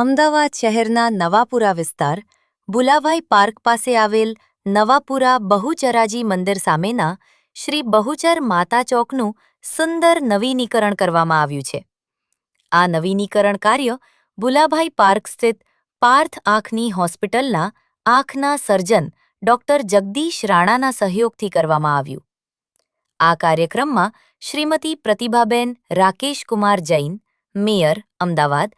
અમદાવાદ શહેરના નવાપુરા વિસ્તાર ભુલાભાઈ પાર્ક પાસે આવેલ નવાપુરા બહુચરાજી મંદિર સામેના શ્રી બહુચર માતા ચોકનું સુંદર નવીનીકરણ કરવામાં આવ્યું છે. આ નવીનીકરણ કાર્ય ભુલાભાઈ પાર્ક સ્થિત પાર્થ આંખની હોસ્પિટલના આંખના સર્જન ડોક્ટર જગદીશ રાણાના સહયોગથી કરવામાં આવ્યું. આ કાર્યક્રમમાં Shrimati Pratibhaben Rakeshkumar Jain, mayor Ahmedabad,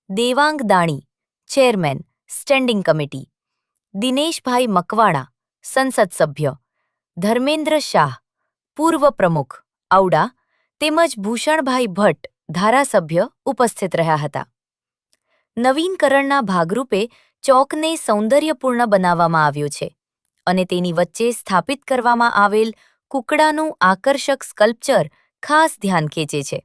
Devang Dani, chairman standing committee, Dineshbhai Makwana, સંસદ સભ્ય, ધર્મેન્દ્ર શાહ, પૂર્વ પ્રમુખ, ઔડા તેમજ ભૂષણભાઈ ભટ્ટ, ધારાસભ્ય ઉપસ્થિત રહ્યા હતા. નવીનકરણના ભાગરૂપે ચોકને સૌંદર્યપૂર્ણ બનાવવામાં આવ્યો છે અને તેની વચ્ચે સ્થાપિત કરવામાં આવેલ કૂકડાનું આકર્ષક સ્કલ્પચર ખાસ ધ્યાન ખેંચે છે.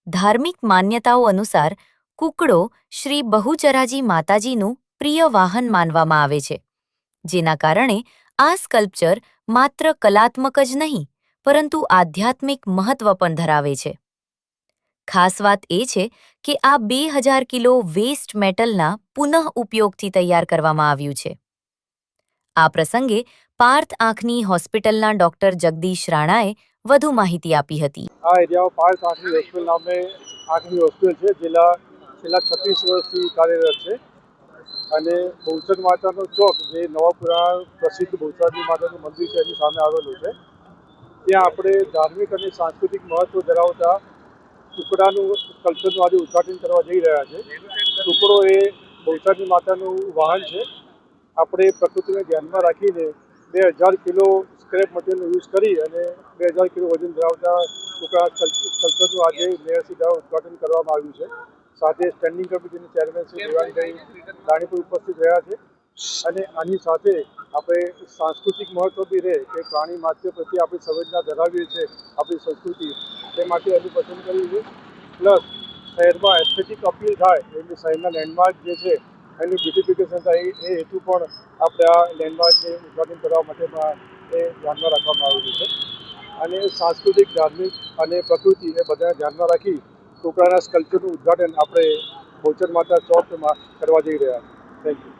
ધાર્મિક માન્યતાઓ અનુસાર કૂકડો શ્રી બહુચરાજી માતાજીનું પ્રિય વાહન માનવામાં આવે છે, જેના કારણે આ સ્કલ્પચર માત્ર કલાત્મક જ નહીં પરંતુ આધ્યાત્મિક મહત્વ પણ ધરાવે છે. ખાસ વાત એ છે કે આ 2000 કિલો વેસ્ટ મેટલના પુનઃ ઉપયોગથી તૈયાર કરવામાં આવ્યું છે. આ પ્રસંગે પાર્થ આંખની હોસ્પિટલના ડોક્ટર જગદીશ રાણાએ વધુ માહિતી આપી હતી. આ એરિયામાં પાર્થ આંખની હોસ્પિટલ નામે આંખની હોસ્પિટલ છે, છેલ્લા 36 વર્ષથી કાર્યરત છે અને બહુચર માતાનો ચોક જે નવાપુરા પ્રસિદ્ધ બહુચરાજી માતાનું મંદિર છે એની સામે આવેલું છે. ત્યાં આપણે ધાર્મિક અને સાંસ્કૃતિક મહત્વ ધરાવતા ટુકડાનું કલ્ચરનું આજે ઉદ્ઘાટન કરવા જઈ રહ્યા છે. ટુકડો એ બહુચરાજી માતાનું વાહન છે. આપણે પ્રકૃતિને ધ્યાનમાં રાખીને 2000 કિલો સ્ક્રેપ મટીરિયલનો યુઝ કરી અને 2000 કિલો વજન ધરાવતા ટુકડા કલ્ચરનું આજે મેયરશ્રી દ્વારા ઉદ્ઘાટન કરવામાં આવ્યું છે. સાથે સ્ટેન્ડિંગ કમિટીના ચેરમેન શ્રી દેવાંગભાઈ દાણી પણ ઉપસ્થિત રહ્યા છે અને આની સાથે આપણે સાંસ્કૃતિક મહત્વ બી રહે કે પ્રાણી માત્ય પ્રત્યે આપણી સંવેદના ધરાવીએ છીએ, આપણી સંસ્કૃતિ તે માટે એનું પસંદ કર્યું છે. પ્લસ શહેરમાં એસ્થેટિક અપીલ થાય એટલે શહેરના લેન્ડમાર્ક જે છે એનું બ્યુટિફિકેશન થાય એ હેતુ પણ આપણે આ લેન્ડમાર્કને ઉદ્ઘાટન કરવા માટે એ ધ્યાનમાં રાખવામાં આવેલું છે અને સાંસ્કૃતિક, ધાર્મિક અને પ્રકૃતિ એ બધાને ધ્યાનમાં રાખી ટુકડાના સ્કલ્પચરનું ઉદ્ઘાટન આપણે બહુચર માતા ચોકમાં કરવા જઈ રહ્યા છીએ. Thank you.